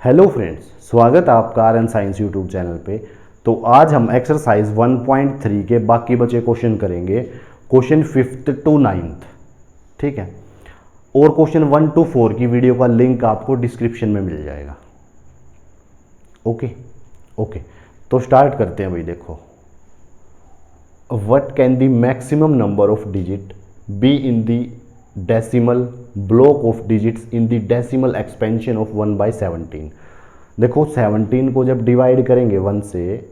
Hello friends, स्वागत है आपका R N science YouTube channel पे। तो आज हम एक्सरसाइज 1.3 के बाकी बचे क्वेश्चन करेंगे, क्वेश्चन 5th to 9th। ठीक है, और क्वेश्चन 1 to 4 की वीडियो का लिंक आपको डिस्क्रिप्शन में मिल जाएगा। ओके, तो स्टार्ट करते हैं भाई। देखो, what can the maximum number of digit be in the decimal block of digits in the decimal expansion of 1/17। देखो, 17 को जब डिवाइड करेंगे 1 से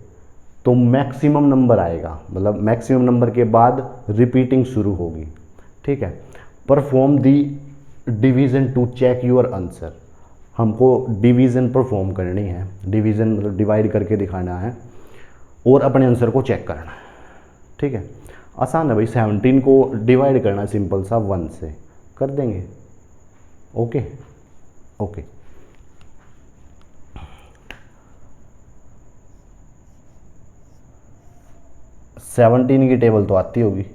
तो मैक्सिमम नंबर आएगा, मतलब मैक्सिमम नंबर के बाद रिपीटिंग शुरू होगी। ठीक है, perform the division to check your answer. हमको डिवीजन परफॉर्म करनी है, डिवीजन मतलब डिवाइड करके दिखाना है और अपने आंसर को चेक करना है। ठीक है, आसान है भाई, 17 को डिवाइड करना सिंपल सा 1 से कर देंगे। ओके, 17 की टेबल तो आती होगी।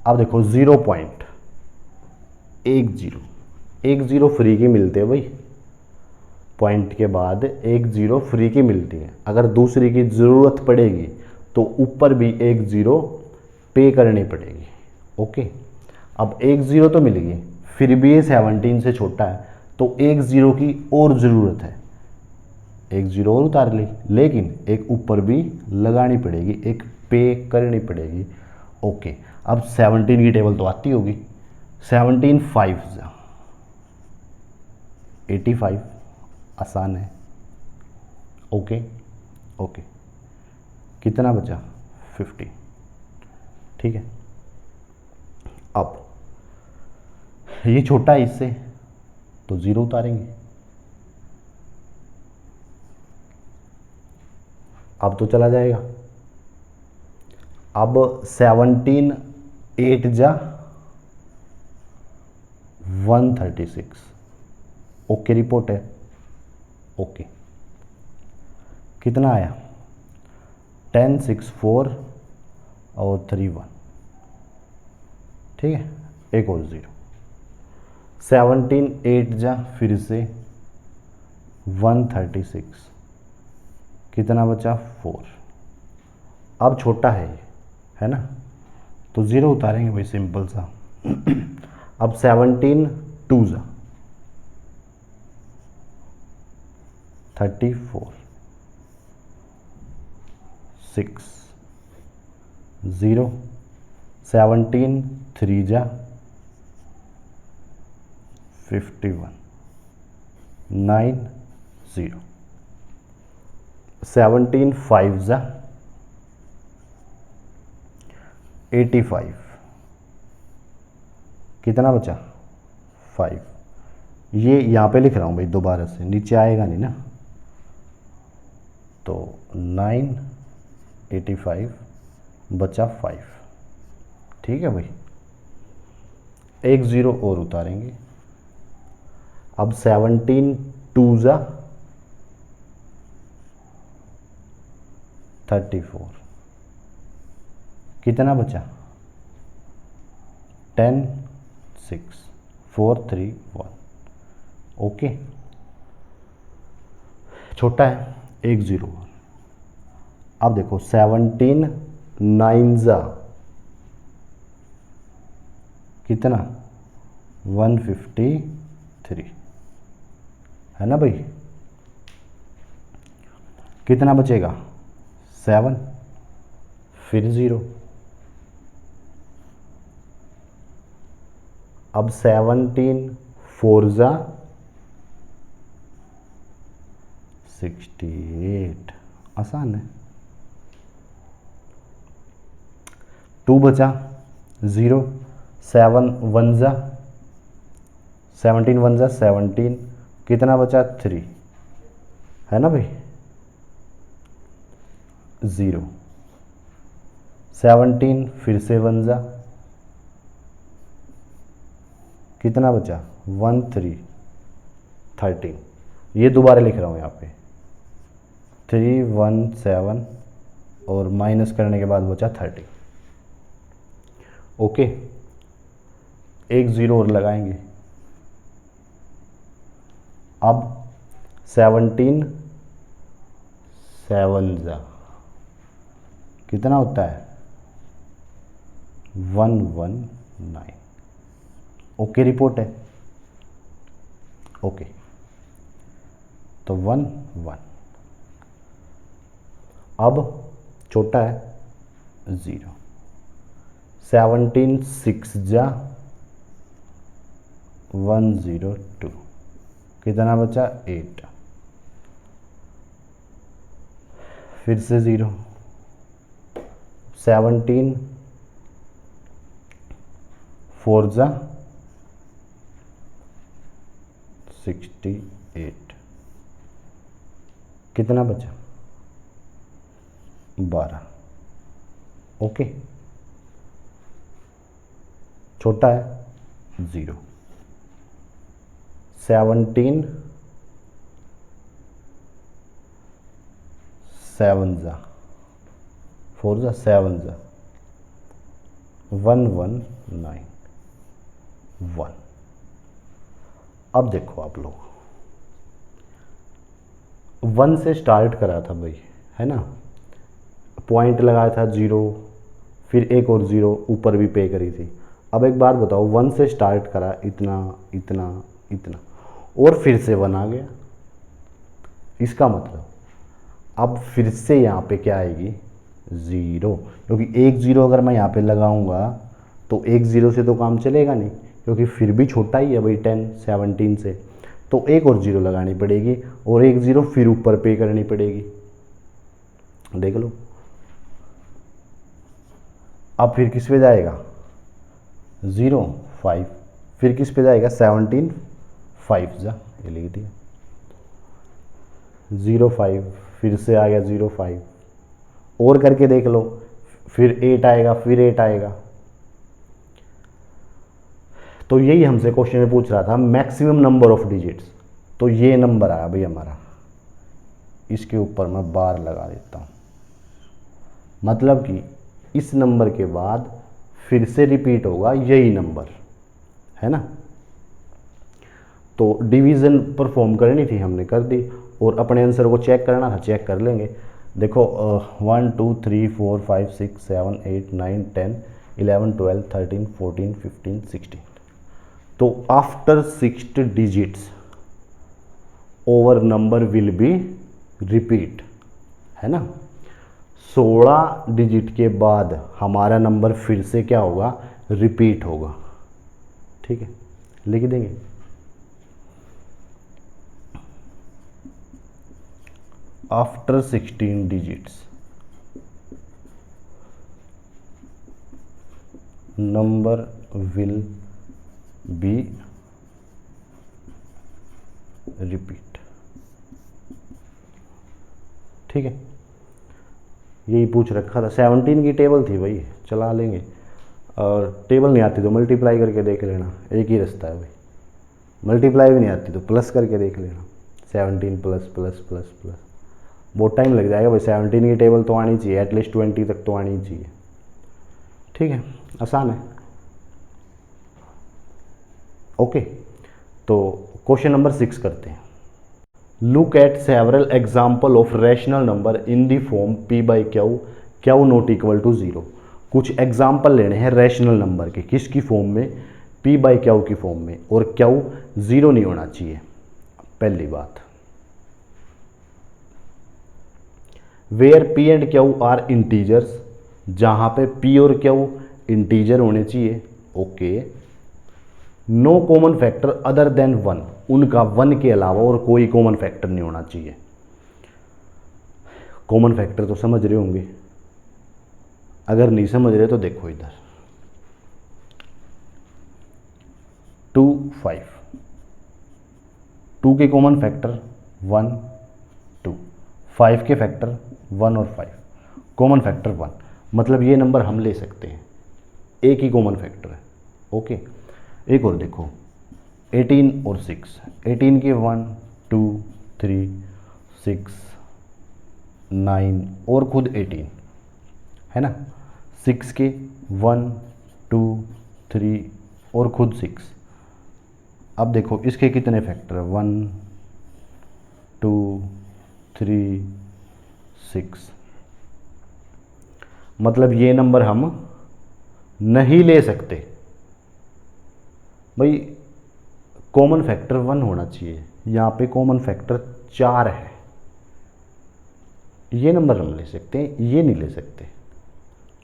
अब देखो 0.10 फ्री की मिलती है भाई, पॉइंट के बाद 10 फ्री की मिलती है। अगर दूसरी की ज़रूरत पड़ेगी तो ऊपर भी 10 पे करनी पड़ेगी। ओके, अब 10 तो मिल गई, फिर भी ये 17 से छोटा है तो 10 की और ज़रूरत है। 10 और उतार ली, लेकिन एक ऊपर भी लगानी पड़ेगी, एक पे करनी पड़ेगी। ओके, अब 17 की टेबल तो आती होगी। 17 5 85, आसान है। ओके, कितना बचा? 50। ठीक है, अब ये छोटा है इससे तो 0 उतारेंगे। अब तो चला जाएगा। अब 17 8 जा 136। ओके रिपोर्ट है। ओके, कितना आया? 10 6 4 और 3 1। ठीक है, एक और 0। 17 8 जा फिर से 136, कितना बचा? 4। अब छोटा है ना, तो 0 उतारेंगे भाई, सिंपल सा। अब 17 2 जा 34, 6 0। 17 3 जा 51, 9 0। 17 5 जा 85, कितना बचा? 5। ये यहाँ पे लिख रहा हूँ भाई, दोबारा से नीचे आएगा नहीं ना, तो 9 85 बचा 5। ठीक है भाई, 10 और उतारेंगे। अब 17 2 जा 34, कितना बचा? 10 6 4 3 1। ओके, छोटा है 10। अब देखो 17 9 जा कितना? 153, है ना भाई। कितना बचेगा? 7 फिर 0। अब 17 4 जा 68, आसान है। 2 बचा 0। 7 1 जा 17 1 जा 17, कितना बचा? 3, है ना भाई। 0 17 फिर से 1 जा, कितना बचा? 1 3 13। ये दोबारा लिख रहा हूँ यहाँ पे, 3 1 7 और माइनस करने के बाद बचा 30। ओके, 10 और लगाएंगे। अब 17 7 जा कितना होता है 119। ओके रिपोर्ट है, ओके तो 1 1। अब छोटा है 0। 17 6 जा 102 कितना बचा 8। फिर से 0। 17 4 जा 68 कितना बचा 12। ओके छोटा है 0। 17 7 जा 4 जा 7 जा 119 1। अब देखो आप लोग 1 से स्टार्ट करा था भाई, है ना, पॉइंट लगाया था 0, फिर एक और 0 ऊपर भी पे करी थी। अब एक बात बताओ 1 से स्टार्ट करा इतना इतना इतना और फिर से 1 आ गया, इसका मतलब अब फिर से यहाँ पे क्या आएगी 0, क्योंकि एक 0 अगर मैं यहाँ पे लगाऊंगा तो एक 0 से तो काम चलेगा नहीं, क्योंकि फिर भी छोटा ही है भाई 10 17 से, तो एक और 0 लगानी पड़ेगी और एक 0 फिर ऊपर पे करनी पड़ेगी। देख लो अब फिर किस पे जाएगा 0 5, फिर किस पे जाएगा 17 5 जा ये लिख दिया 0 5, फिर से आ गया 0 5 और करके देख लो, फिर 8 आएगा, फिर 8 आएगा। तो यही हमसे क्वेश्चन में पूछ रहा था मैक्सिमम नंबर ऑफ डिजिट्स, तो ये नंबर आया भाई हमारा, इसके ऊपर मैं बार लगा देता हूँ, मतलब कि इस नंबर के बाद फिर से रिपीट होगा यही नंबर, है ना। तो डिवीज़न परफॉर्म करनी थी हमने कर दी, और अपने आंसर को चेक करना था चेक कर लेंगे। देखो 1 2 3 4 5 6 7 8 9 10 11 12 13 14 15 16, तो after 6 digits over number will be repeat, है ना। 16 डिजिट के बाद हमारा नंबर फिर से क्या होगा रिपीट होगा, ठीक है, लिख देंगे। After 16 digits number will be repeat, ठीक है, यही पूछ रखा था। 17 की टेबल थी भाई, चला लेंगे, और टेबल नहीं आती तो मल्टीप्लाई करके देख लेना, एक ही रास्ता है भाई। मल्टीप्लाई भी नहीं आती तो प्लस करके देख लेना, 17 प्लस प्लस प्लस प्लस, बहुत टाइम लग जाएगा भाई। 17 की टेबल तो आनी चाहिए, एटलीस्ट 20 तक तो आनी चाहिए, ठीक है, आसान है। ओके तो क्वेश्चन नंबर 6 करते हैं। Look at several example of rational number in the form p by q q not equal to 0। कुछ एग्जाम्पल लेने हैं रैशनल नंबर के, किसकी फॉर्म में p बाई क्यू की फॉर्म में, और क्यू 0 नहीं होना चाहिए। पहली बात, where p and q are integers, जहां पे p और q इंटीजर होने चाहिए, okay. No common factor other than 1, उनका 1 के अलावा और कोई कॉमन फैक्टर नहीं होना चाहिए। कॉमन फैक्टर तो समझ रहे होंगे, अगर नहीं समझ रहे तो देखो इधर 2 5, 2 के कॉमन फैक्टर 1 2, 5 के फैक्टर 1 और 5, कॉमन फैक्टर 1, मतलब ये नंबर हम ले सकते हैं, एक ही कॉमन फैक्टर है, ओके। एक और देखो 18 और 6, 18 के 1 2 3 6 9 और खुद 18, है ना। 6 के 1 2 3 और खुद 6। अब देखो इसके कितने फैक्टर है, 1 2 3 6। मतलब ये नंबर हम नहीं ले सकते भाई, कॉमन फैक्टर 1 होना चाहिए, यहाँ पे कॉमन फैक्टर 4 है, ये नंबर हम ले सकते हैं, ये नहीं ले सकते।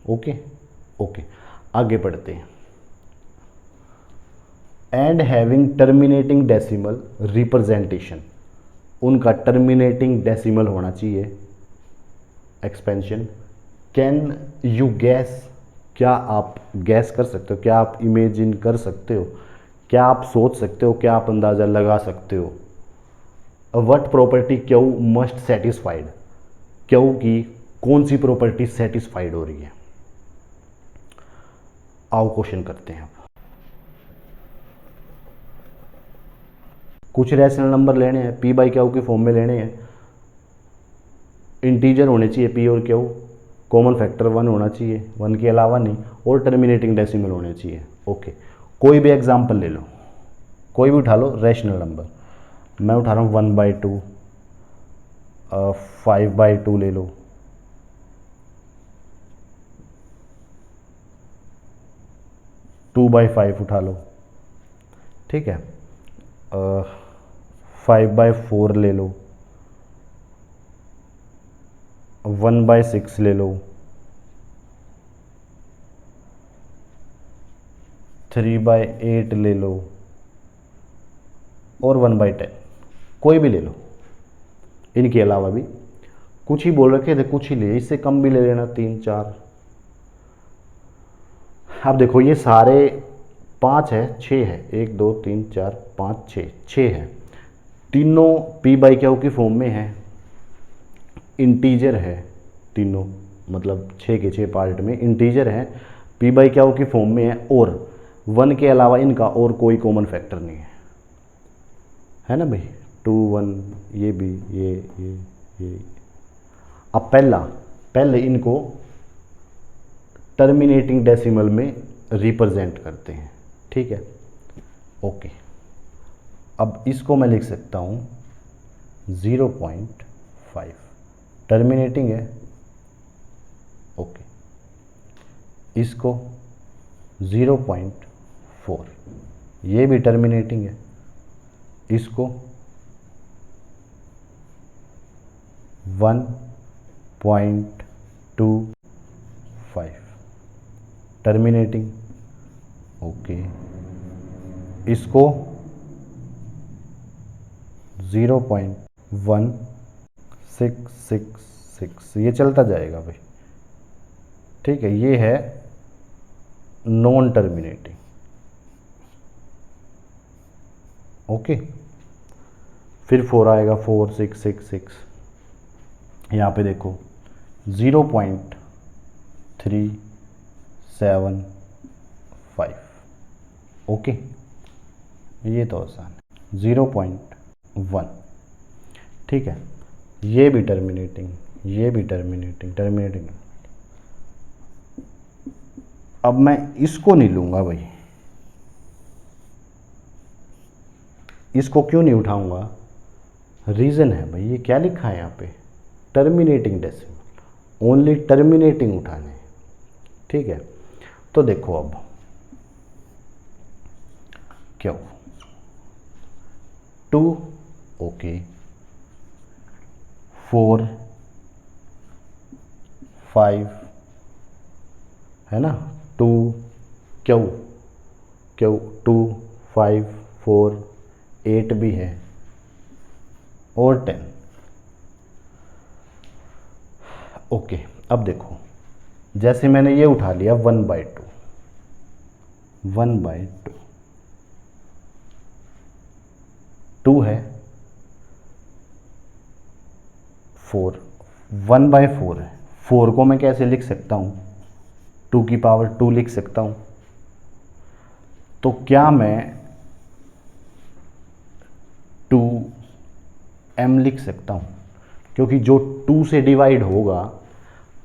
ओके ओके, आगे बढ़ते हैं। And having terminating decimal representation, उनका टर्मिनेटिंग डेसिमल होना चाहिए एक्सपेंशन। कैन यू गैस, क्या आप गैस कर सकते हो, क्या आप इमेजिन कर सकते हो, क्या आप सोच सकते हो, क्या आप अंदाज़ा लगा सकते हो। What property Q must satisfied, Q की कौन सी प्रॉपर्टी सेटिस्फाइड हो रही है। आओ क्वेश्चन करते हैं। कुछ रैशनल नंबर लेने हैं, पी बाई क्यू के फॉर्म में लेने हैं, इंटीजर होने चाहिए पी और क्यू, कॉमन फैक्टर 1 होना चाहिए, 1 के अलावा नहीं, और टर्मिनेटिंग डेसिमल होने चाहिए। ओके, कोई भी एग्जांपल ले लो, कोई भी उठा लो रैशनल नंबर। मैं उठा रहा हूँ 1/2, 5/2 ले लो, 2/5 उठा लो, ठीक है, 5/4 ले लो, 1/6 ले लो, 3/8 ले लो, और 1/10, कोई भी ले लो। इनके अलावा भी कुछ ही बोल रखे थे, कुछ ही ले, इससे कम भी ले लेना, 3 4। अब देखो ये सारे 5 है, 6 है, 1 2 3 4 5 6, 6 है, तीनों पी बाई क्यू की फॉर्म में है, इंटीजर है तीनों, मतलब 6 के 6 पार्ट में इंटीजर है, पी बाई क्यू की फॉर्म में है, और 1 के अलावा इनका और कोई कॉमन फैक्टर नहीं है ना भाई, 2 1, ये भी, ये। अब पहले इनको टर्मिनेटिंग डेसिमल में रिप्रेजेंट करते हैं, ठीक है। ओके, अब इसको मैं लिख सकता हूँ 0.5, टर्मिनेटिंग है। ओके, इसको 0.4, ये भी टर्मिनेटिंग है, इसको 1.25, टर्मिनेटिंग। ओके, इसको 0.1666, ये चलता जाएगा भाई, ठीक है, ये है नॉन टर्मिनेटिंग। ओके, फिर 4 आएगा, 4666, यहाँ पे देखो 0.375। ओके, ये तो आसान है, 0.1, ठीक है, ये भी टर्मिनेटिंग, ये भी टर्मिनेटिंग। अब मैं इसको नहीं लूँगा भाई, इसको क्यों नहीं उठाऊंगा, रीज़न है भाई, ये क्या लिखा है यहाँ पे, टर्मिनेटिंग डेसिमल, ओनली टर्मिनेटिंग उठाने हैं, ठीक है। तो देखो अब क्या हो, 2, ओके, 4 5 है ना, 2 क्यू 2 5 4 8 भी है, और 10। ओके, अब देखो जैसे मैंने ये उठा लिया 1/2, 2 है, 4, 1/4 है, 4 को मैं कैसे लिख सकता हूँ, 2 की पावर 2 लिख सकता हूँ। तो क्या मैं 2m लिख सकता हूँ, क्योंकि जो 2 से डिवाइड होगा,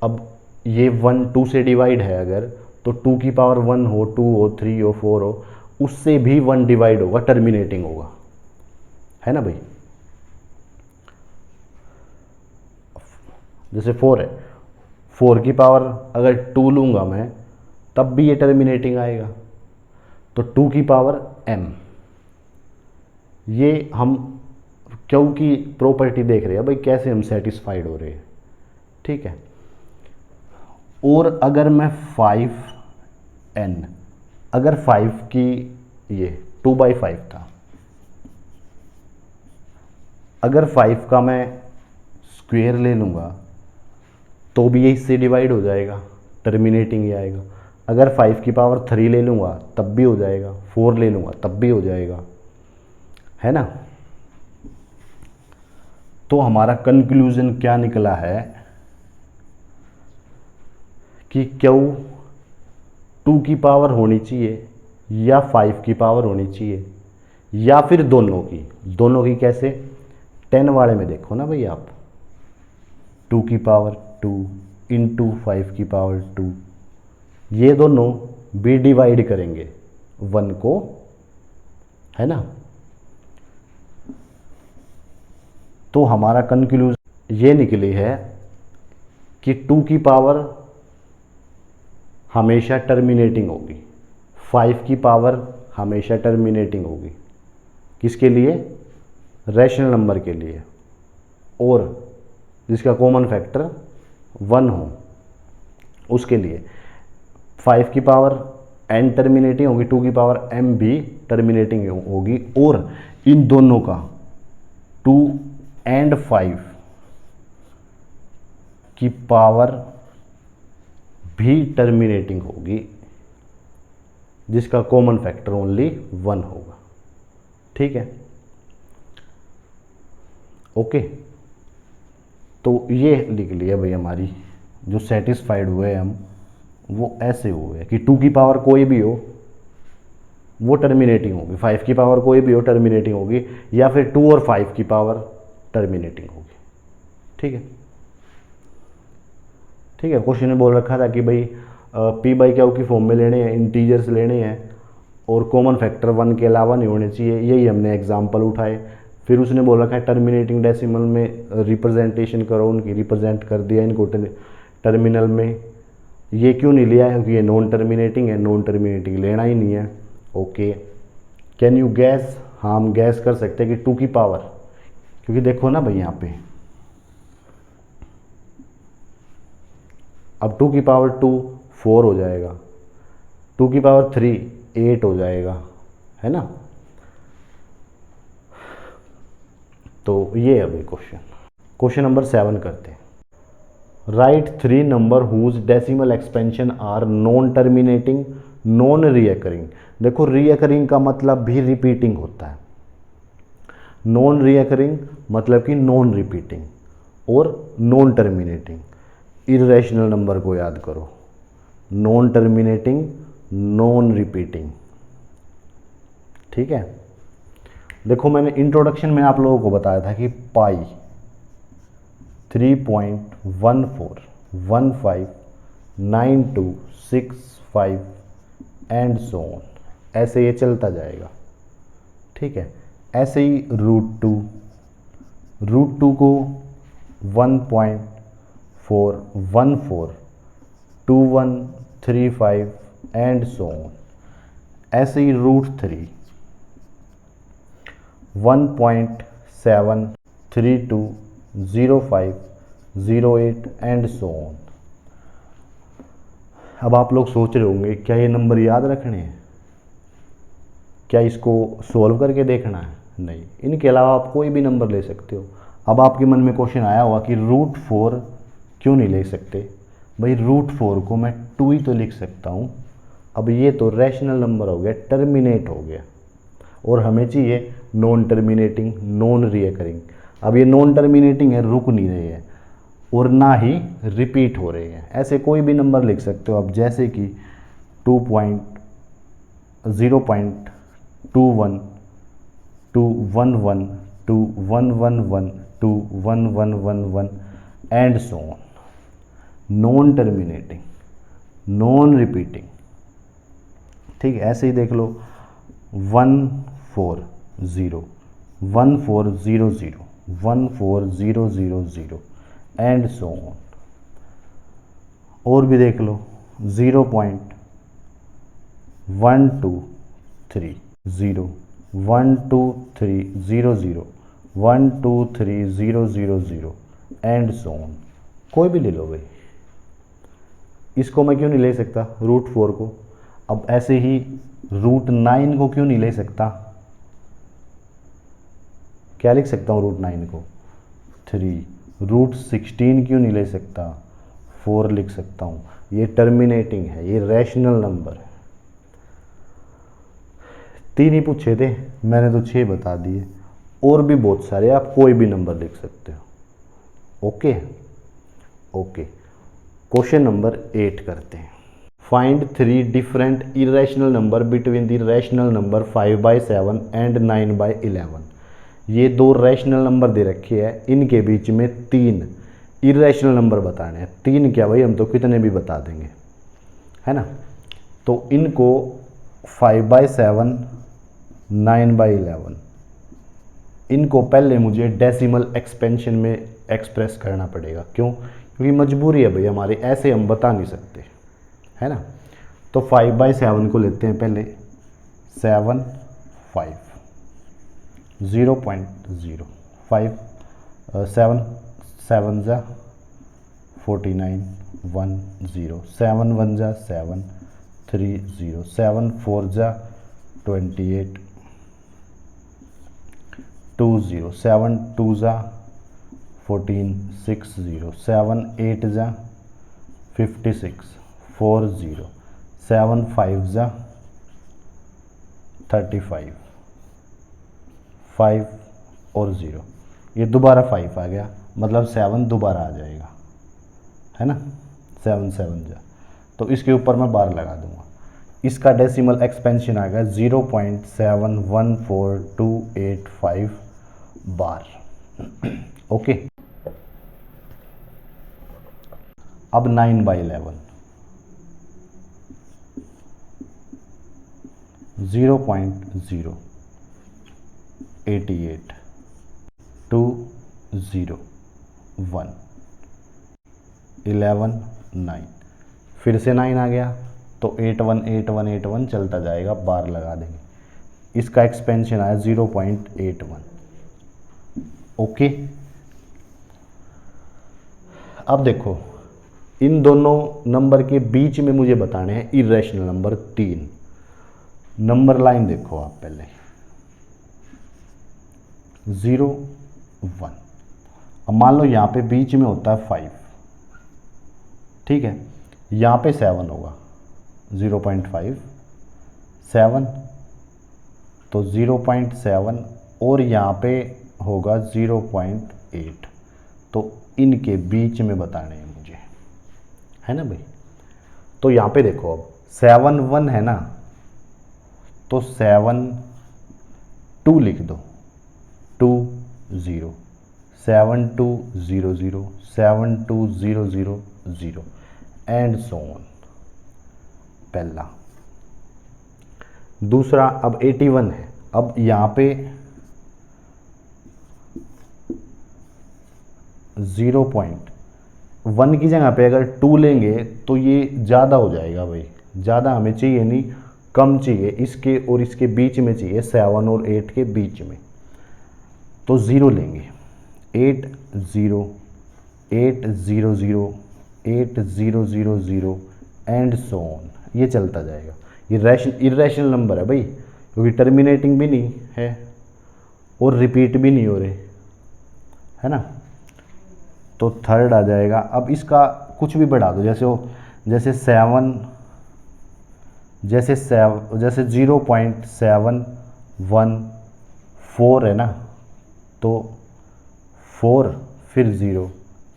अब ये 1 2 से डिवाइड है अगर, तो 2 की पावर 1 हो, 2 हो, 3 हो, 4 हो, उससे भी 1 डिवाइड होगा, टर्मिनेटिंग होगा, है ना भाई। जैसे 4 है, 4 की पावर अगर 2 लूँगा मैं तब भी ये टर्मिनेटिंग आएगा, तो 2 की पावर m, ये हम क्यों की प्रॉपर्टी देख रहे हैं भाई, कैसे हम सेटिस्फाइड हो रहे हैं, ठीक है। और अगर मैं 5n, अगर 5 की ये 2/5 था, अगर 5 का मैं स्क्वायर ले लूँगा तो भी ये इससे डिवाइड हो जाएगा, टर्मिनेटिंग ही आएगा। अगर 5 की पावर 3 ले लूँगा तब भी हो जाएगा, 4 ले लूँगा तब भी हो जाएगा, है ना। तो हमारा कंक्लूजन क्या निकला है कि क्यों 2 की पावर होनी चाहिए या 5 की पावर होनी चाहिए, या फिर दोनों की कैसे, 10 वाले में देखो ना भाई आप, 2 की पावर 2 इंटू 5 की पावर 2, ये दोनों भी डिवाइड करेंगे 1 को, है ना। तो हमारा कंक्लूजन ये निकली है कि 2 की पावर हमेशा टर्मिनेटिंग होगी, 5 की पावर हमेशा टर्मिनेटिंग होगी, किसके लिए, रैशनल नंबर के लिए, और जिसका कॉमन फैक्टर 1 हो उसके लिए। 5 की पावर n टर्मिनेटिंग होगी, 2 की पावर m भी टर्मिनेटिंग होगी, और इन दोनों का 2 and 5 की पावर भी टर्मिनेटिंग होगी, जिसका कॉमन फैक्टर ओनली 1 होगा, ठीक है, ओके। तो ये लिख लिया भाई, हमारी जो सेटिस्फाइड हुए हम वो ऐसे हुए कि 2 की पावर कोई भी हो वो टर्मिनेटिंग होगी, 5 की पावर कोई भी हो टर्मिनेटिंग होगी, या फिर 2 और 5 की पावर टर्मिनेटिंग होगी, ठीक है, ठीक है। क्वेश्चन में बोल रखा था कि भाई p बाई क्यू की फॉर्म में लेने हैं, इंटीजर्स लेने हैं, और कॉमन फैक्टर 1 के अलावा नहीं होने चाहिए, यही हमने एग्जांपल उठाए। फिर उसने बोल रखा है टर्मिनेटिंग डेसिमल में रिप्रेजेंटेशन करो, उनकी रिप्रेजेंट कर दिया इनको टर्मिनल में। ये क्यों नहीं लिया है, क्योंकि ये नॉन टर्मिनेटिंग है, नॉन टर्मिनेटिंग लेना ही नहीं है, ओके। कैन यू गैस, हाँ हम गैस कर सकते हैं कि 2 की पावर, क्योंकि देखो ना भाई यहाँ पे अब 2 की पावर 2 4 हो जाएगा, 2 की पावर 3 8 हो जाएगा, है ना। तो ये है भाई क्वेश्चन नंबर 7 करते हैं। Write 3 number whose decimal expansion are non terminating non recurring. देखो रियकरिंग का मतलब भी रिपीटिंग होता है, नॉन रियकरिंग मतलब कि नॉन रिपीटिंग, और नॉन टर्मिनेटिंग। इरेशनल नंबर को याद करो, नॉन टर्मिनेटिंग नॉन रिपीटिंग, ठीक है। देखो मैंने इंट्रोडक्शन में आप लोगों को बताया था कि पाई 3.14159265 एंड सो ऑन, ऐसे ये चलता जाएगा, ठीक है। ऐसे ही रूट टू को 1.4142135 एंड सो ऑन। ऐसे ही रूट 3 1.7320508 एंड सो ऑन। अब आप लोग सोच रहे होंगे क्या ये नंबर याद रखने हैं, क्या इसको सॉल्व करके देखना है, नहीं, इनके अलावा आप कोई भी नंबर ले सकते हो। अब आपके मन में क्वेश्चन आया होगा कि रूट 4 क्यों नहीं ले सकते, भाई रूट 4 को मैं 2 ही तो लिख सकता हूँ। अब ये तो रैशनल नंबर हो गया, टर्मिनेट हो गया, और हमें चाहिए नॉन टर्मिनेटिंग नॉन रियकरिंग। अब ये नॉन टर्मिनेटिंग है, रुक नहीं रहे हैं और ना ही रिपीट हो रहे हैं, ऐसे कोई भी नंबर लिख सकते हो आप, जैसे कि 2.0.21 to 11 to 111 to 1111 and so on. Non terminating non repeating, ठीक है। ऐसे ही देख लो 140 14000 14000 एंड सो ऑन। और भी देख लो 0.123 0 1 2 3 0 0 1 2 3 0 0 0 एंड सो ऑन। कोई भी ले लो भाई, इसको मैं क्यों नहीं ले सकता √4 को। अब ऐसे ही √9 को क्यों नहीं ले सकता, क्या लिख सकता हूँ √9 को 3, √16 क्यों नहीं ले सकता 4 लिख सकता हूँ। ये टर्मिनेटिंग है, ये रैशनल नंबर है। 3 ही पूछे थे, मैंने तो 6 बता दिए, और भी बहुत सारे, आप कोई भी नंबर लिख सकते हो। ओके ओके, क्वेश्चन नंबर 8 करते हैं। Find 3 different irrational number between the rational number 5/7 and 9/11। ये 2 रैशनल नंबर दे रखे हैं, इनके बीच में 3 इरेशनल नंबर बताने हैं। 3 क्या भाई, हम तो कितने भी बता देंगे, है ना। तो इनको 5/7 9/11 इनको पहले मुझे डेसिमल एक्सपेंशन में एक्सप्रेस करना पड़ेगा। क्यों? क्योंकि मजबूरी है भाई हमारी, ऐसे हम बता नहीं सकते, है ना। तो 5/7 को लेते हैं पहले, 7 5 0.0 5 7 7 जा 49 1 0 7 1 जा 7 3 0 7 4 जा 28 2 0 7 2 जा 14 6 0 7 8 जा 56 4 0 7 5 जा 35 5 और 0, ये दोबारा 5 आ गया, मतलब 7 दोबारा आ जाएगा, है ना। 7 7 जा, तो इसके ऊपर मैं बार लगा दूंगा। इसका डेसिमल एक्सपेंशन आ गया 0.714285 बार। ओके, अब 9/11 0.0 88 2 0 1 11 9, फिर से 9 आ गया, तो 8 1 8 1 8 1 चलता जाएगा, बार लगा देंगे। इसका एक्सपेंशन आया 0.81। ओके, अब देखो इन दोनों नंबर के बीच में मुझे बताने हैं इरेशनल नंबर 3। नंबर लाइन देखो आप पहले, 0 1। अब मान लो यहाँ पे बीच में होता है 5, ठीक है, यहाँ पे 7 होगा, 0.5 7, तो 0.7 और यहाँ पे होगा 0.8, तो इनके बीच में बताने हैं मुझे, है ना भाई। तो यहाँ पे देखो, अब 7 1 है ना, तो 7 2 लिख दो, 2 0 7 2 0 0 7 2 0 0 0 एंड सो ऑन। पहला। दूसरा, अब 81 है, अब यहाँ पे 0.1 की जगह पे अगर 2 लेंगे तो ये ज़्यादा हो जाएगा भाई, ज़्यादा हमें चाहिए नहीं, कम चाहिए, इसके और इसके बीच में चाहिए, 7 और 8 के बीच में, तो 0 लेंगे, 8 0 8 0 0 8 0 0 0 एंड सो ऑन। ये चलता जाएगा। ये इरेशनल नंबर है भाई, क्योंकि टर्मिनेटिंग भी नहीं है और रिपीट भी नहीं हो रहे, है ना। तो थर्ड आ जाएगा। अब इसका कुछ भी बढ़ा दो, जैसे हो, जैसे 0.714 है ना, तो 4 फिर 0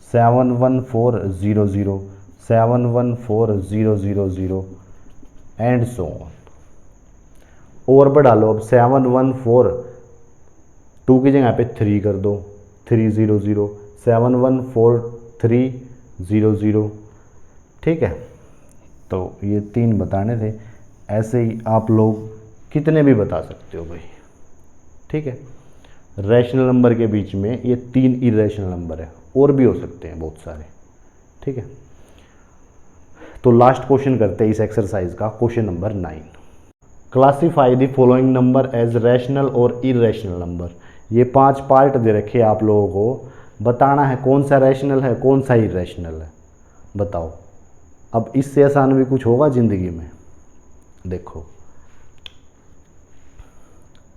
714 0 0 714 0 0 0 एंड सो ऑन। और बढ़ा लो, अब 714 2 की जगह पे 3 कर दो, 3 0 0 714 3 0 0, ठीक है। तो ये 3 बताने थे, ऐसे ही आप लोग कितने भी बता सकते हो भाई, ठीक है। रैशनल नंबर के बीच में ये 3 इरेशनल नंबर है। और भी हो सकते हैं बहुत सारे, ठीक है। तो लास्ट क्वेश्चन करते हैं इस एक्सरसाइज का, question number 9। Classify the following number as rational और इरेशनल नंबर। ये 5 पार्ट दे रखे हैं आप लोगों को, बताना है कौन सा रैशनल है कौन सा इरेशनल है, बताओ। अब इससे आसान भी कुछ होगा ज़िंदगी में। देखो,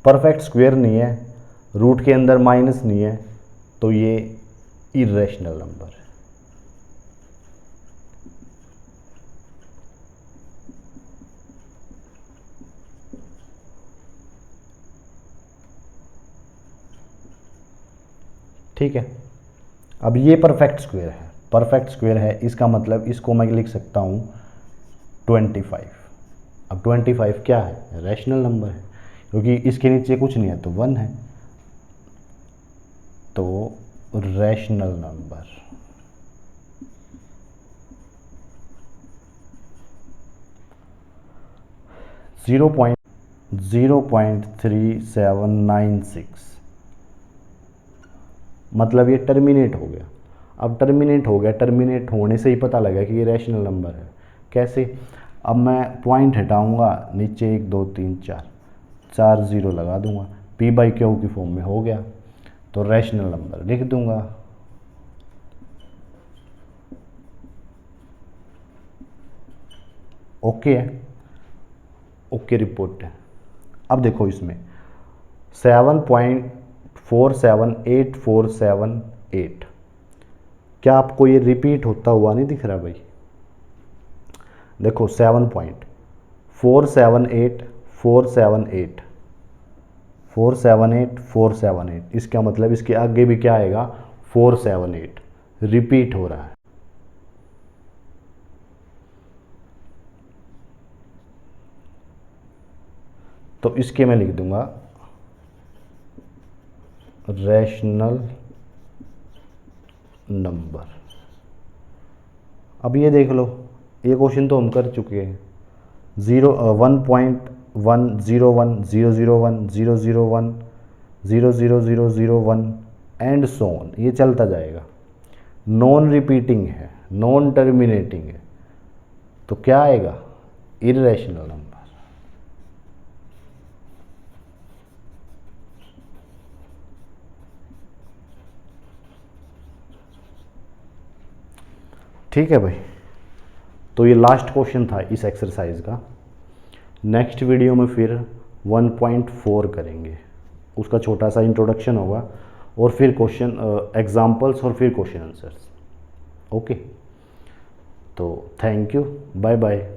परफेक्ट स्क्वायर नहीं है, रूट के अंदर माइनस नहीं है, तो ये इरेशनल नंबर है। ठीक है। अब ये परफेक्ट स्क्वायर है, परफेक्ट स्क्वायर है, इसका मतलब इसको मैं लिख सकता हूँ 25। अब 25 क्या है, रैशनल नंबर है, क्योंकि इसके नीचे कुछ नहीं है तो 1 है, तो रैशनल नंबर। जीरो पॉइंट 0.3796, मतलब ये टर्मिनेट हो गया। अब टर्मिनेट हो गया, टर्मिनेट होने से ही पता लगा कि ये रैशनल नंबर है। कैसे, अब मैं पॉइंट हटाऊंगा, नीचे 1 2 3 4 0 लगा दूंगा, पी बाई क्यू की फॉर्म में हो गया, तो रैशनल नंबर लिख दूंगा। ओके है, ओके रिपोर्ट है। अब देखो इसमें 7.478478, क्या आपको ये रिपीट होता हुआ नहीं दिख रहा भाई? देखो 7.478478 478 इसका मतलब इसके आगे भी क्या आएगा, 478 रिपीट हो रहा है। तो इसके मैं लिख दूंगा रैशनल नंबर। अब ये देख लो, ये क्वेश्चन तो हम कर चुके हैं। 1.1001 एंड सो ऑन, ये चलता जाएगा। नॉन रिपीटिंग है, नॉन टर्मिनेटिंग है, तो क्या आएगा, इरेशनल नंबर। ठीक है भाई, तो ये लास्ट क्वेश्चन था इस एक्सरसाइज का। नेक्स्ट वीडियो में फिर 1.4 करेंगे, उसका छोटा सा इंट्रोडक्शन होगा, और फिर क्वेश्चन एग्जाम्पल्स, और फिर क्वेश्चन आंसर्स। ओके, तो थैंक यू, बाय बाय।